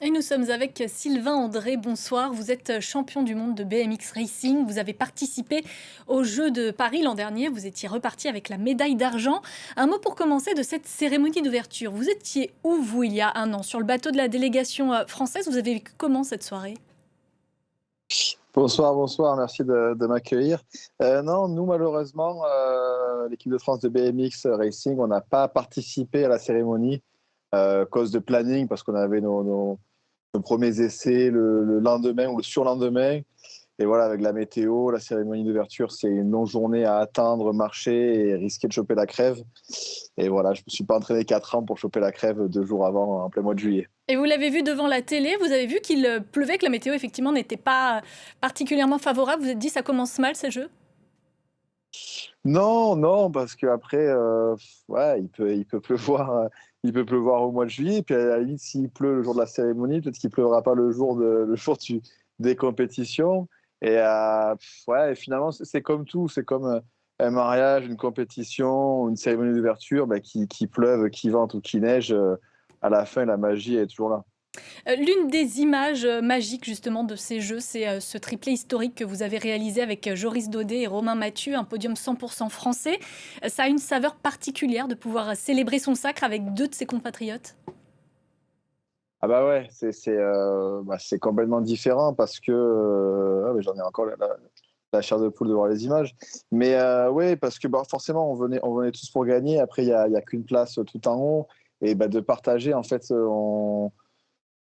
Et nous sommes avec Sylvain André. Bonsoir. Vous êtes champion du monde de BMX Racing. Vous avez participé aux Jeux de Paris l'an dernier. Vous étiez reparti avec la médaille d'argent. Un mot pour commencer de cette cérémonie d'ouverture. Vous étiez où, vous, il y a un an? Sur le bateau de la délégation française. Vous avez vécu comment cette soirée? Bonsoir, bonsoir, merci de m'accueillir. Non, nous malheureusement, l'équipe de France de BMX Racing, on n'a pas participé à la cérémonie à cause de planning, parce qu'on avait nos premiers essais le lendemain ou le surlendemain. Et voilà, avec la météo, la cérémonie d'ouverture, c'est une longue journée à attendre, marcher et risquer de choper la crève. Et voilà, je ne me suis pas entraîné 4 ans pour choper la crève 2 jours avant, en plein mois de juillet. Et vous l'avez vu devant la télé. Vous avez vu qu'il pleuvait, que la météo effectivement n'était pas particulièrement favorable. Vous vous êtes dit ça commence mal ces Jeux? Non, non, parce qu'après, ouais, il peut pleuvoir, il peut pleuvoir au mois de juillet. Puis à la limite, s'il pleut le jour de la cérémonie, peut-être qu'il pleuvra pas le jour des compétitions. Et ouais, finalement, c'est comme tout. C'est comme un mariage, une compétition, une cérémonie d'ouverture, bah, qui pleuve, qui vente ou qui neige. À la fin, la magie est toujours là. L'une des images, magiques justement de ces Jeux, c'est, ce triplé historique que vous avez réalisé avec, Joris Daudet et Romain Mathieu, un podium 100 français. Ça a une saveur particulière de pouvoir, célébrer son sacre avec 2 de ses compatriotes? Ah bah ouais, c'est complètement différent parce que ah mais j'en ai encore la chair de poule de voir les images. Mais oui, parce que bah, forcément, on venait tous pour gagner. Après, il y a qu'une place tout en haut. Et bah, de partager, en fait,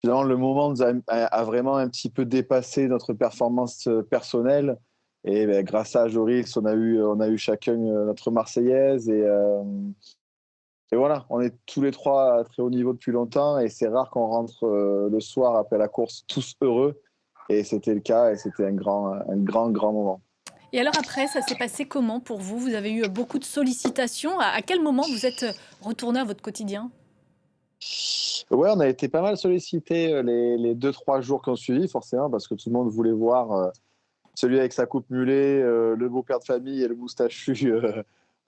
finalement, le moment a vraiment un petit peu dépassé notre performance personnelle. Et bah, grâce à Joris, on a eu chacun notre Marseillaise. Et voilà, on est tous les trois à très haut niveau depuis longtemps et c'est rare qu'on rentre le soir après la course tous heureux. Et c'était le cas et c'était un grand moment. Et alors après, ça s'est passé comment pour vous? Vous avez eu, beaucoup de sollicitations. À quel moment vous êtes, retournés à votre quotidien? Ouais, on a été pas mal sollicités les 2, 3 jours qui ont suivi, forcément, parce que tout le monde voulait voir celui avec sa coupe mulet, le beau-père de famille et le moustachu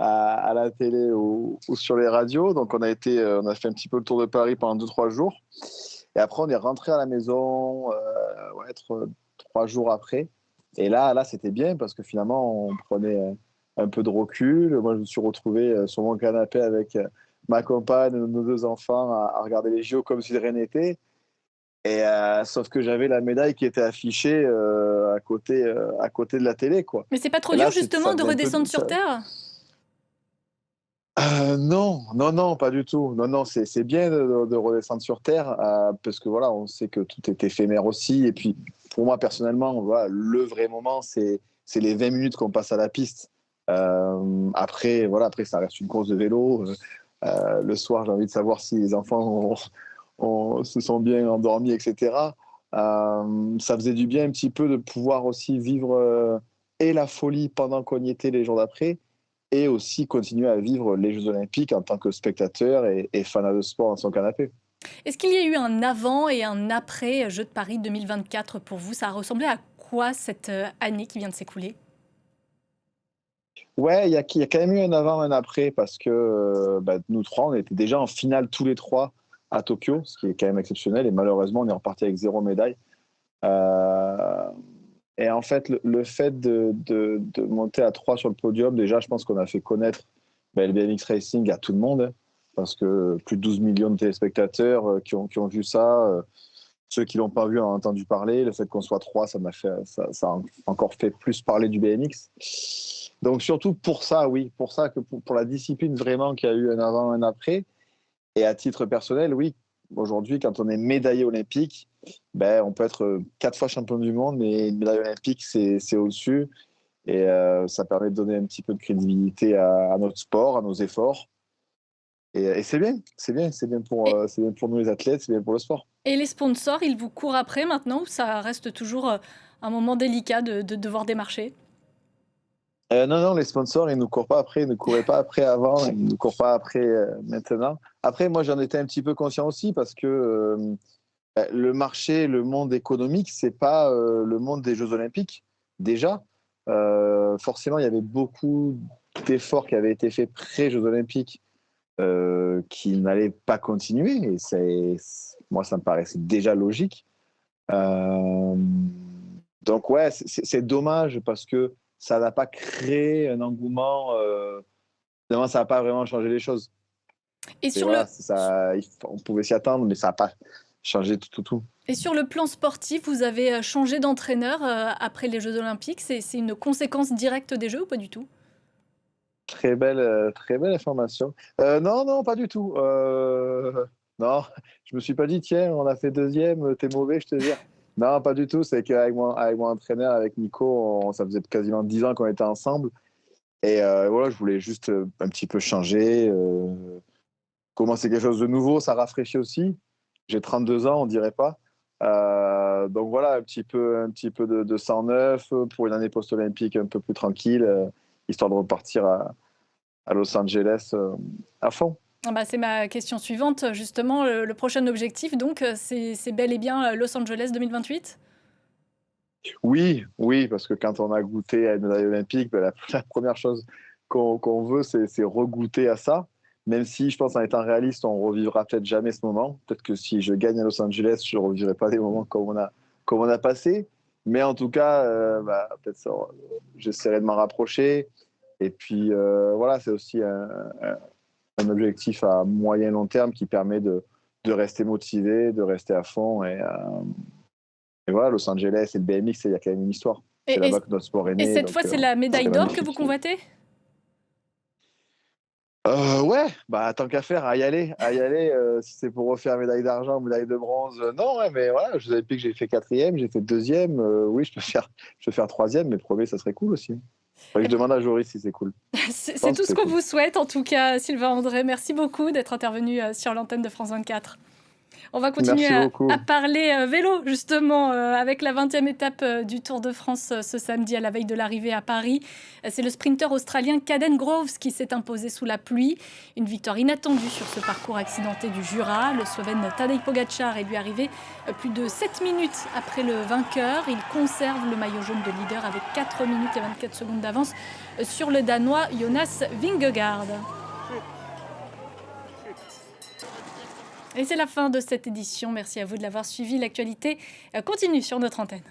à la télé ou sur les radios. Donc on a fait un petit peu le tour de Paris pendant 2, 3 jours. Et après, on est rentré à la maison, ouais, 3 jours après. Et là, c'était bien parce que finalement, on prenait un peu de recul. Moi, je me suis retrouvé sur mon canapé avec ma compagne, nos 2 enfants, à regarder les JO comme si de rien n'était. Et sauf que j'avais la médaille qui était affichée à côté de la télé, quoi. Mais c'est pas trop Et dur là, justement ça de faisait un peu. redescendre sur terre? Non, non, non, pas du tout. Non, non, c'est bien de redescendre sur Terre parce que voilà, on sait que tout est éphémère aussi. Et puis, pour moi, personnellement, voilà, le vrai moment, c'est les 20 minutes qu'on passe à la piste. Après, voilà, après, ça reste une course de vélo. Le soir, j'ai envie de savoir si les enfants se sont bien endormis, etc. Ça faisait du bien un petit peu de pouvoir aussi vivre et la folie pendant qu'on y était les jours d'après et aussi continuer à vivre les Jeux Olympiques en tant que spectateur et fan de sport dans son canapé. Est-ce qu'il y a eu un avant et un après Jeux de Paris 2024 pour vous? Ça a ressemblé à quoi cette, année qui vient de s'écouler? Ouais, il y a quand même eu un avant, un après, parce que bah, nous trois, on était déjà en finale tous les trois à Tokyo, ce qui est quand même exceptionnel, et malheureusement, on est reparti avec 0 médaille. Euh, et en fait, le fait de monter à 3 sur le podium, déjà, je pense qu'on a fait connaître bah, le BMX Racing à tout le monde, hein, parce que plus de 12 millions de téléspectateurs qui ont vu ça. Ceux qui l'ont pas vu ont entendu parler. Le fait qu'on soit 3, ça a encore fait plus parler du BMX. Donc surtout pour ça, oui, pour ça que pour la discipline vraiment qu'il y a eu un avant, un après. Et à titre personnel, oui, aujourd'hui, quand on est médaillé olympique, ben, on peut être 4 fois champion du monde, mais une médaille olympique, c'est au-dessus. Et ça permet de donner un petit peu de crédibilité à notre sport, à nos efforts. Et c'est bien, c'est bien, Et c'est bien pour nous les athlètes, c'est bien pour le sport. et les sponsors, ils vous courent après maintenant ou ça reste toujours, un moment délicat de devoir démarcher? Non, non, les sponsors, ils nous courent pas après, ils ne couraient pas après avant, ils ne nous courent pas après maintenant. Après, moi, j'en étais un petit peu conscient aussi parce que le marché, le monde économique, c'est pas le monde des Jeux Olympiques. Déjà, forcément, il y avait beaucoup d'efforts qui avaient été faits pré-Jeux Olympiques qui n'allaient pas continuer. Et Moi, ça me paraissait déjà logique. Euh, donc ouais, c'est dommage parce que ça n'a pas créé un engouement. Finalement, ça n'a pas vraiment changé les choses. Et C'est sur le, voilà, on pouvait s'y attendre, mais ça n'a pas changé tout. et sur le plan sportif, vous avez changé d'entraîneur après les Jeux Olympiques. C'est une conséquence directe des Jeux ou pas du tout? Très belle information. Non, non, pas du tout. Non, je me suis pas dit, tiens, on a fait deuxième, t'es mauvais, je te jure. Non, pas du tout. C'est qu'avec avec mon entraîneur, avec Nico, ça faisait quasiment 10 ans qu'on était ensemble. Et voilà, je voulais juste un petit peu changer, commencer quelque chose de nouveau. Ça rafraîchit aussi. J'ai 32 ans, on dirait pas. Donc voilà, un petit peu de sang neuf pour une année post-olympique un peu plus tranquille, histoire de repartir à Los Angeles à fond. Ah bah, c'est ma question suivante, justement. Le prochain objectif, donc, c'est bel et bien Los Angeles 2028? Oui, oui, parce que quand on a goûté à une médaille olympique, ben, la première chose qu'on veut, c'est regoûter à ça. Même si je pense en étant réaliste, on revivra peut-être jamais ce moment. Peut-être que si je gagne à Los Angeles, je ne revivrai pas des moments comme on a passé. Mais en tout cas, peut-être ça, j'essaierai de m'en rapprocher. Et puis voilà, c'est aussi un objectif à moyen long terme qui permet de rester motivé, de rester à fond. Et voilà, Los Angeles et le BMX, il y a quand même une histoire. C'est Et, et, là-bas que notre sport est et né, cette donc fois, c'est la médaille c'est d'or que vous magnifique. convoitez? Ouais, bah tant qu'à faire, à y aller. Si c'est pour refaire médaille d'argent, médaille de bronze, non, ouais, mais voilà, je vous avais dit que j'ai fait quatrième, j'ai fait deuxième. Oui, je peux faire troisième, mais premier, ça serait cool aussi. Faudrait que je demande à Joris si c'est cool. Je C'est pense tout que ce c'est qu'on cool. vous souhaite, en tout cas, Sylvain André. Merci beaucoup d'être intervenu sur l'antenne de France 24. On va continuer Merci à beaucoup. parler vélo, justement, avec la 20e étape du Tour de France ce samedi à la veille de l'arrivée à Paris. C'est le sprinter australien Caden Groves qui s'est imposé sous la pluie. Une victoire inattendue sur ce parcours accidenté du Jura. Le Slovène Tadej Pogacar est lui arrivé plus de 7 minutes après le vainqueur. Il conserve le maillot jaune de leader avec 4 minutes et 24 secondes d'avance sur le Danois Jonas Vingegaard. Et c'est la fin de cette édition. Merci à vous de l'avoir suivi. L'actualité continue sur notre antenne.